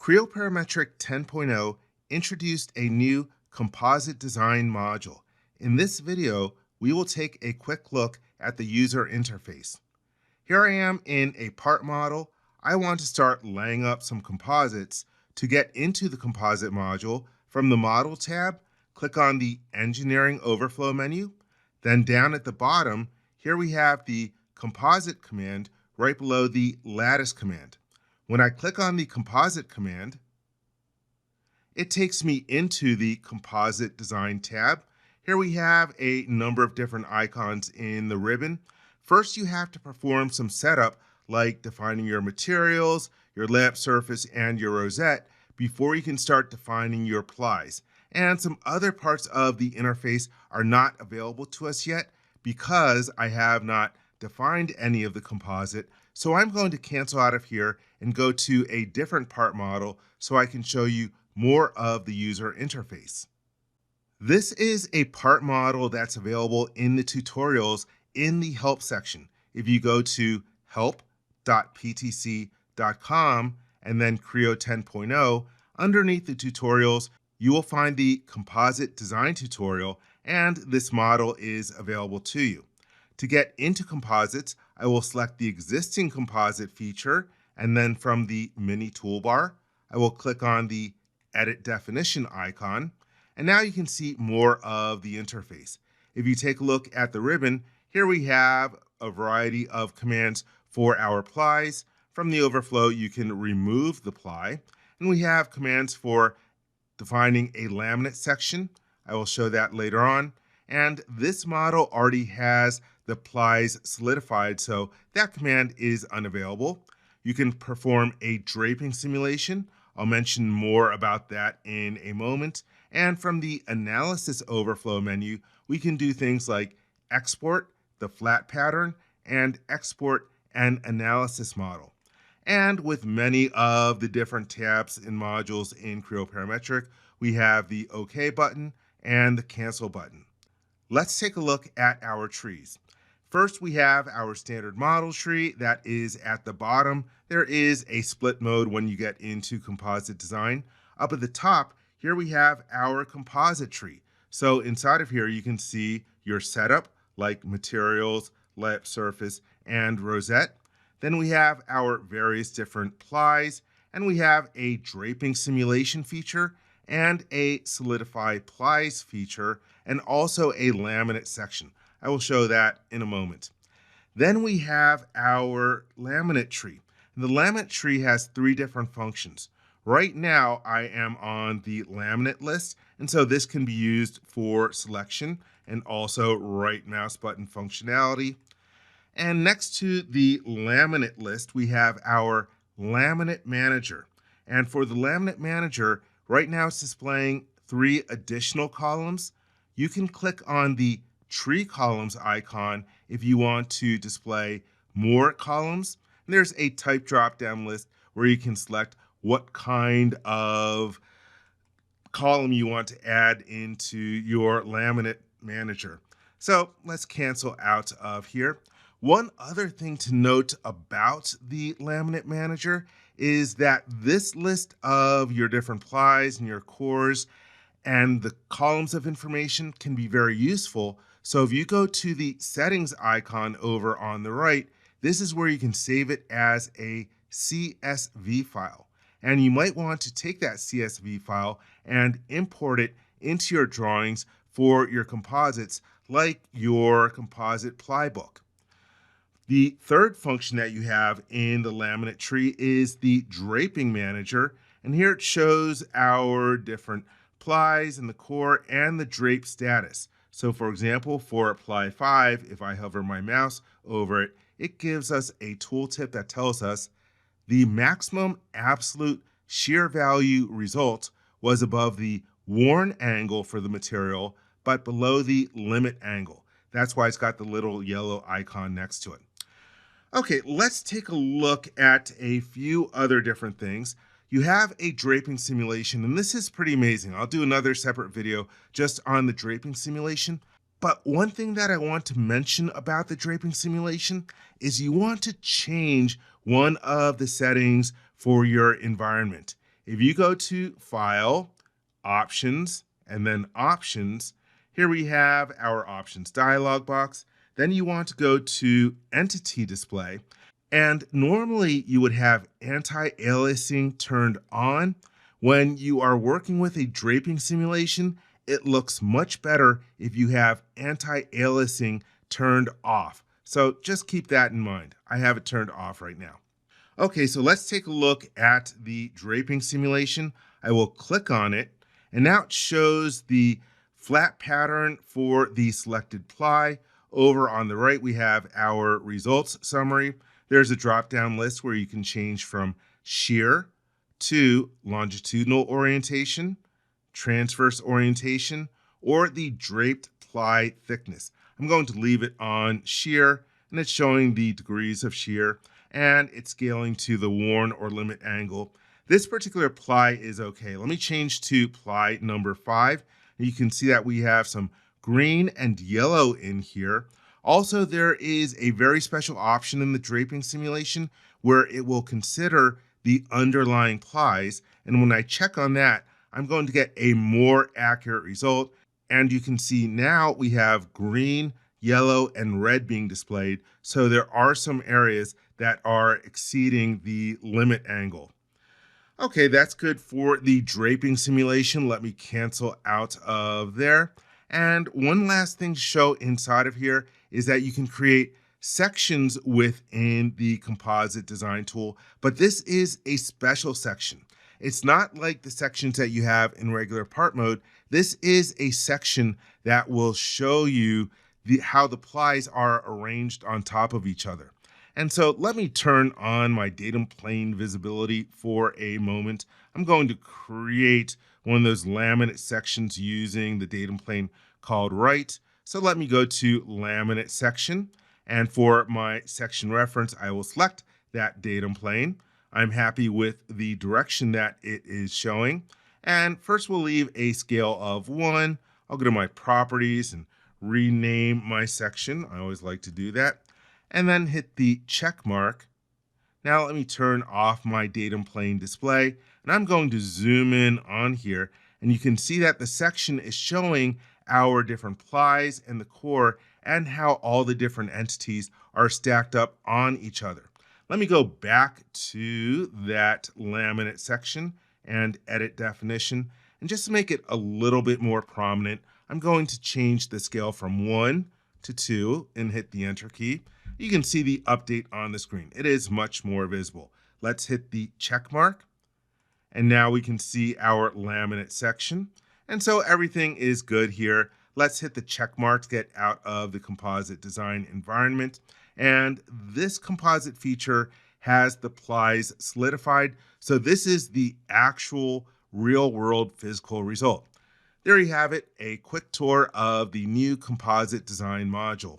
Creo Parametric 10.0 introduced a new Composite Design module. In this video, we will take a quick look at the user interface. Here I am in a part model. I want to start laying up some composites. To get into the composite module, from the Model tab, click on the Engineering Overflow menu. Then down at the bottom, here we have the Composite command right below the Lattice command. When I click on the Composite command, it takes me into the Composite Design tab. Here we have a number of different icons in the ribbon. First, you have to perform some setup like defining your materials, your lamp surface, and your rosette before you can start defining your plies. And some other parts of the interface are not available to us yet because I have not defined any of the composite. So I'm going to cancel out of here and go to a different part model so I can show you more of the user interface. This is a part model that's available in the tutorials in the help section. If you go to help.ptc.com and then Creo 10.0, underneath the tutorials, you will find the composite design tutorial, and this model is available to you. To get into composites, I will select the existing composite feature, and then from the mini toolbar, I will click on the Edit Definition icon, and now you can see more of the interface. If you take a look at the ribbon, here we have a variety of commands for our plies. From the overflow, you can remove the ply, and we have commands for defining a laminate section. I will show that later on. And this model already has the plies solidified, so that command is unavailable. You can perform a draping simulation. I'll mention more about that in a moment. And from the analysis overflow menu, we can do things like export the flat pattern and export an analysis model. And with many of the different tabs and modules in Creo Parametric, we have the OK button and the Cancel button. Let's take a look at our trees. First, we have our standard model tree that is at the bottom. There is a split mode when you get into composite design. Up at the top, here we have our composite tree. So inside of here, you can see your setup like materials, lamp surface, and rosette. Then we have our various different plies, and we have a draping simulation feature and a solidify plies feature, and also a laminate section. I will show that in a moment. Then we have our laminate tree. The laminate tree has three different functions. Right now, I am on the laminate list, and so this can be used for selection and also right mouse button functionality. And next to the laminate list, we have our laminate manager. And for the laminate manager, right now it's displaying 3 additional columns. You can click on the tree columns icon if you want to display more columns. And there's a type drop-down list where you can select what kind of column you want to add into your laminate manager. So let's cancel out of here. One other thing to note about the laminate manager is that this list of your different plies and your cores and the columns of information can be very useful. So if you go to the settings icon over on the right, this is where you can save it as a CSV file. And you might want to take that CSV file and import it into your drawings for your composites, like your composite ply book. The third function that you have in the laminate tree is the draping manager. And here it shows our different plies and the core and the drape status. So for example, for ply 5, if I hover my mouse over it, it gives us a tooltip that tells us the maximum absolute shear value result was above the worn angle for the material, but below the limit angle. That's why it's got the little yellow icon next to it. Okay, let's take a look at a few other different things. You have a draping simulation, and this is pretty amazing. I'll do another separate video just on the draping simulation. But one thing that I want to mention about the draping simulation is you want to change one of the settings for your environment. If you go to File, Options, and then Options, here we have our Options dialog box. Then you want to go to Entity Display. And normally you would have anti-aliasing turned on. When you are working with a draping simulation, it looks much better if you have anti-aliasing turned off. So just keep that in mind. I have it turned off right now. Okay, so let's take a look at the draping simulation. I will click on it, and now it shows the flat pattern for the selected ply. Over on the right, we have our results summary. There's a drop-down list where you can change from shear to longitudinal orientation, transverse orientation, or the draped ply thickness. I'm going to leave it on shear, and it's showing the degrees of shear, and it's scaling to the worn or limit angle. This particular ply is okay. Let me change to ply number 5. You can see that we have some green and yellow in here. Also, there is a very special option in the draping simulation where it will consider the underlying plies. And when I check on that, I'm going to get a more accurate result. And you can see now we have green, yellow, and red being displayed. So there are some areas that are exceeding the limit angle. Okay, that's good for the draping simulation. Let me cancel out of there. And one last thing to show inside of here is that you can create sections within the Composite Design tool, but this is a special section. It's not like the sections that you have in regular part mode. This is a section that will show you how the plies are arranged on top of each other. And so let me turn on my datum plane visibility for a moment. I'm going to create one of those laminate sections using the datum plane called right. So let me go to Laminate Section. And for my section reference, I will select that datum plane. I'm happy with the direction that it is showing. And first we'll leave a scale of 1. I'll go to my properties and rename my section. I always like to do that. And then hit the check mark. Now let me turn off my datum plane display, and I'm going to zoom in on here, and you can see that the section is showing our different plies and the core and how all the different entities are stacked up on each other. Let me go back to that laminate section and edit definition, and just to make it a little bit more prominent, I'm going to change the scale from 1 to 2 and hit the enter key. You can see the update on the screen. It is much more visible. Let's hit the check mark. And now we can see our laminate section. And so everything is good here. Let's hit the check mark to get out of the Composite Design environment. And this composite feature has the plies solidified. So this is the actual real world physical result. There you have it, a quick tour of the new Composite Design module.